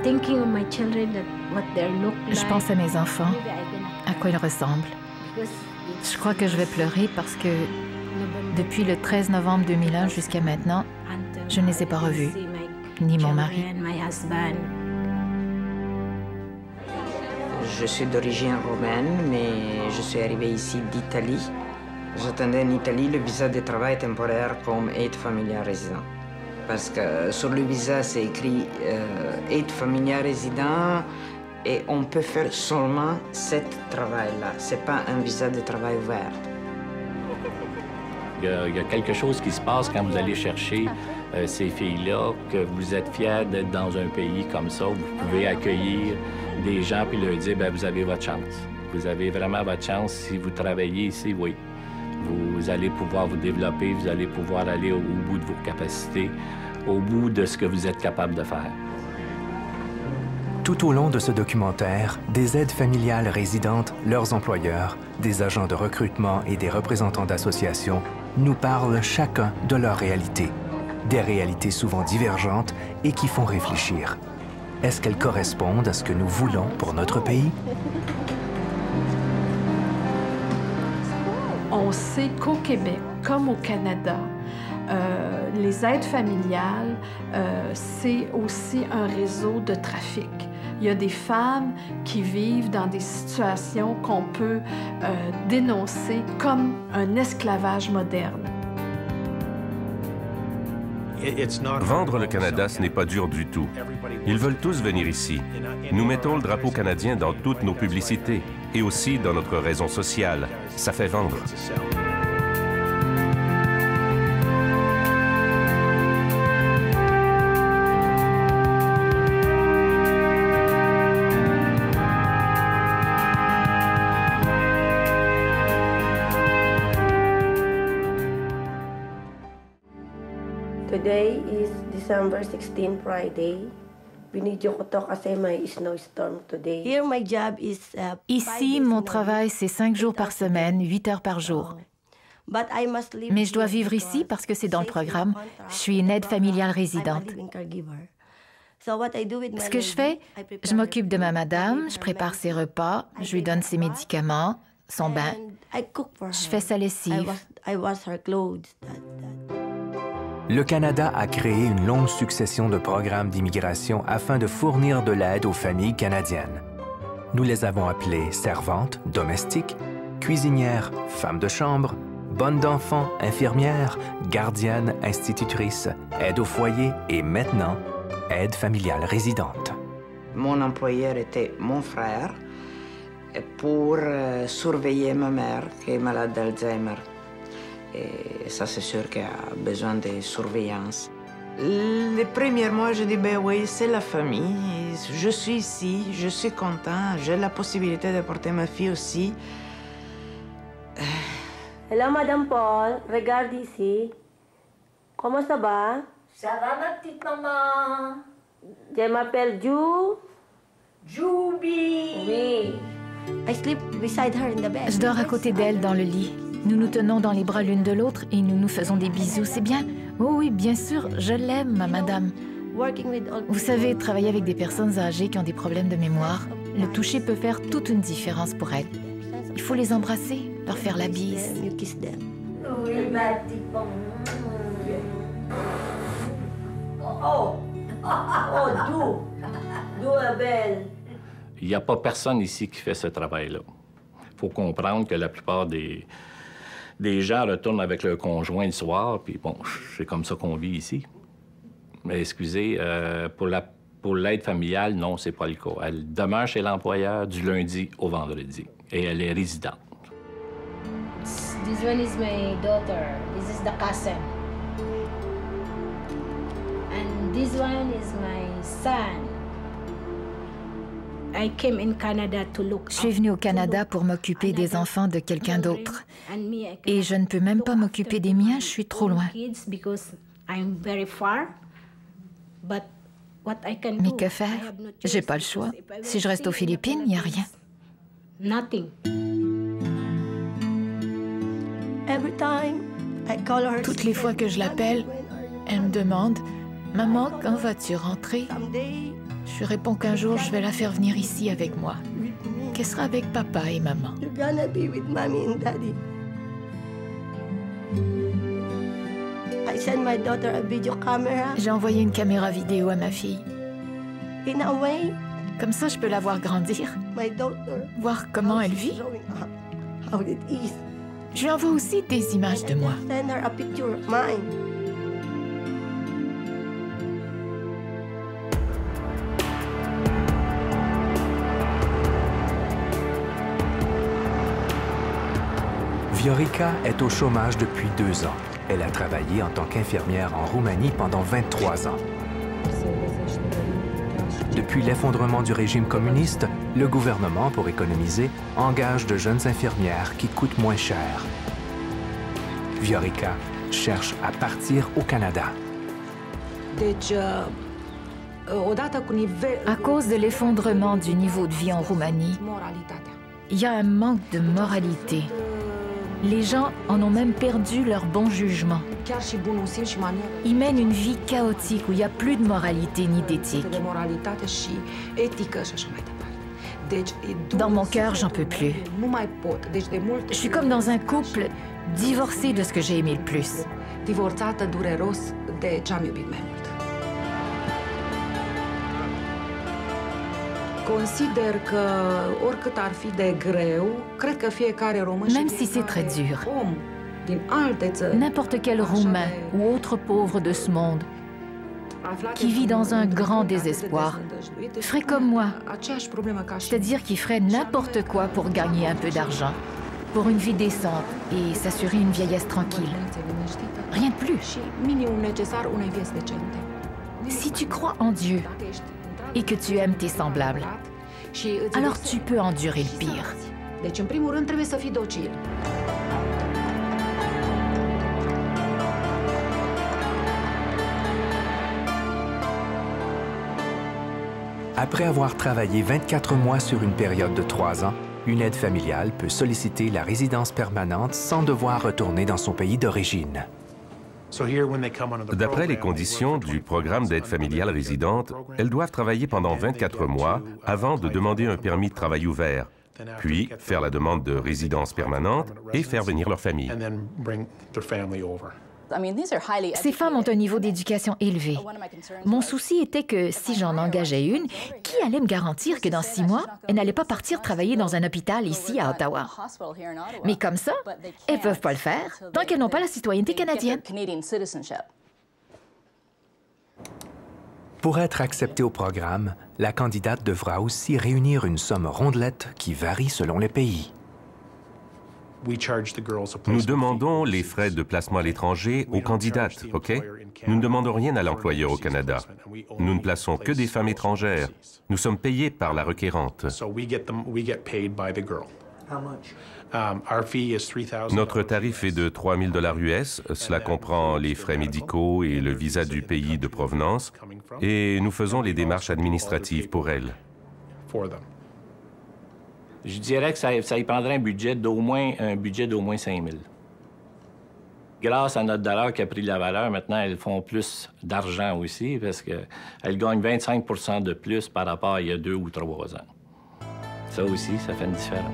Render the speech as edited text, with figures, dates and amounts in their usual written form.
Je pense à mes enfants, à quoi ils ressemblent. Je crois que je vais pleurer parce que depuis le 13 novembre 2001 jusqu'à maintenant, je ne les ai pas revus, ni mon mari. Je suis d'origine roumaine, mais je suis arrivée ici d'Italie. J'attendais en Italie le visa de travail temporaire comme aide familiale résident. Parce que sur le visa, c'est écrit aide familiale résident et on peut faire seulement ce travail-là. Ce n'est pas un visa de travail ouvert. Il y a quelque chose qui se passe quand vous allez chercher ces filles-là, que vous êtes fiers d'être dans un pays comme ça, où vous pouvez accueillir des gens puis leur dire, bien, vous avez votre chance. Vous avez vraiment votre chance. Si vous travaillez ici, oui. Vous allez pouvoir vous développer, vous allez pouvoir aller au bout de vos capacités, au bout de ce que vous êtes capable de faire. Tout au long de ce documentaire, des aides familiales résidentes, leurs employeurs, des agents de recrutement et des représentants d'associations nous parlent chacun de leur réalité. Des réalités souvent divergentes et qui font réfléchir. Est-ce qu'elles correspondent à ce que nous voulons pour notre pays? On sait qu'au Québec, comme au Canada, les aides familiales, c'est aussi un réseau de trafic. Il y a des femmes qui vivent dans des situations qu'on peut dénoncer comme un esclavage moderne. Vendre le Canada, ce n'est pas dur du tout. Ils veulent tous venir ici. Nous mettons le drapeau canadien dans toutes nos publicités et aussi dans notre raison sociale. Ça fait vendre. Today is December 16, Friday. Binidyo ko to kasi may snowstorm today. Here my job is Ici, mon travail, c'est 5 jours par semaine, 8 heures par jour. Mais je dois vivre ici parce que c'est dans le programme. Je suis une aide familiale résidente. Ce que je fais, je m'occupe de ma madame, je prépare ses repas, je lui donne ses médicaments, son bain. Je fais sa lessive. Le Canada a créé une longue succession de programmes d'immigration afin de fournir de l'aide aux familles canadiennes. Nous les avons appelées servantes, domestiques, cuisinières, femmes de chambre, bonnes d'enfants, infirmières, gardiennes, institutrices, aide au foyer et maintenant, aide familiale résidente. Mon employeur était mon frère pour surveiller ma mère qui est malade d'Alzheimer. Et ça, c'est sûr qu'elle a besoin de surveillance. Les premiers mois, je dis, ben oui, c'est la famille. Je suis ici, je suis content. J'ai la possibilité de porter ma fille aussi. Hello, Madame Paul. Regarde ici. Comment ça va? Ça va, ma petite maman? Je m'appelle Ju. Juby. Oui. I sleep beside her in the bed. Je dors à côté d'elle dans le lit. Nous nous tenons dans les bras l'une de l'autre et nous nous faisons des bisous. C'est bien? Oh oui, bien sûr, je l'aime, ma madame. Vous savez, travailler avec des personnes âgées qui ont des problèmes de mémoire, le toucher peut faire toute une différence pour elles. Il faut les embrasser, leur faire la bise. Oui, ma petite maman. Oh, belle. Il n'y a pas personne ici qui fait ce travail-là. Il faut comprendre que la plupart des gens retournent avec leur conjoint le soir, puis bon, c'est comme ça qu'on vit ici. Mais excusez, pour l'aide familiale, non, c'est pas le cas. Elle demeure chez l'employeur du lundi au vendredi et elle est résidente. This one is my daughter. This is the cousin. And this one is my son. Je suis venue au Canada pour m'occuper des enfants de quelqu'un d'autre. Et je ne peux même pas m'occuper des miens, je suis trop loin. Mais que faire? J'ai pas le choix. Si je reste aux Philippines, il n'y a rien. Toutes les fois que je l'appelle, elle me demande « Maman, quand vas-tu rentrer? » Je Je réponds qu'un jour, je vais la faire venir ici avec moi, qu'elle sera avec papa et maman. You're gonna be with mommy and daddy. I sent my daughter a video camera. J'ai envoyé une caméra vidéo à ma fille. In a way, Comme ça, je peux la voir grandir, my daughter, voir comment elle vit. growing up, how it is. Je lui envoie aussi des images de moi. Send her a picture of mine. Viorica est au chômage depuis 2 ans. Elle a travaillé en tant qu'infirmière en Roumanie pendant 23 ans. Depuis l'effondrement du régime communiste, le gouvernement, pour économiser, engage de jeunes infirmières qui coûtent moins cher. Viorica cherche à partir au Canada. À cause de l'effondrement du niveau de vie en Roumanie, il y a un manque de moralité. Les gens en ont même perdu leur bon jugement. Ils mènent une vie chaotique où il n'y a plus de moralité ni d'éthique. Dans mon cœur, j'en peux plus. Je suis comme dans un couple divorcé de ce que j'ai aimé le plus. Même si c'est très dur, n'importe quel Roumain ou autre pauvre de ce monde qui vit dans un grand désespoir ferait comme moi, c'est-à-dire qu'il ferait n'importe quoi pour gagner un peu d'argent, pour une vie décente et s'assurer une vieillesse tranquille. Rien de plus. Si tu crois en Dieu et que tu aimes tes semblables, alors tu peux endurer le pire. Après avoir travaillé 24 mois sur une période de 3 ans, une aide familiale peut solliciter la résidence permanente sans devoir retourner dans son pays d'origine. D'après les conditions du programme d'aide familiale résidente, elles doivent travailler pendant 24 mois avant de demander un permis de travail ouvert, puis faire la demande de résidence permanente et faire venir leur famille. Ces femmes ont un niveau d'éducation élevé. Mon souci était que si j'en engageais une, qui allait me garantir que dans 6 mois, elle n'allait pas partir travailler dans un hôpital ici à Ottawa? Mais comme ça, elles ne peuvent pas le faire tant qu'elles n'ont pas la citoyenneté canadienne. Pour être acceptée au programme, la candidate devra aussi réunir une somme rondelette qui varie selon les pays. Nous demandons les frais de placement à l'étranger aux candidates, OK? Nous ne demandons rien à l'employeur au Canada. Nous ne plaçons que des femmes étrangères. Nous sommes payés par la requérante. Notre tarif est de 3 000 $ US. Cela comprend les frais médicaux et le visa du pays de provenance. Et nous faisons les démarches administratives pour elles. Je dirais que ça y prendrait un budget d'au moins 5 000. Grâce à notre dollar qui a pris de la valeur, maintenant, elles font plus d'argent aussi parce qu'elles gagnent 25 % de plus par rapport à il y a 2 ou 3 ans. Ça aussi, ça fait une différence.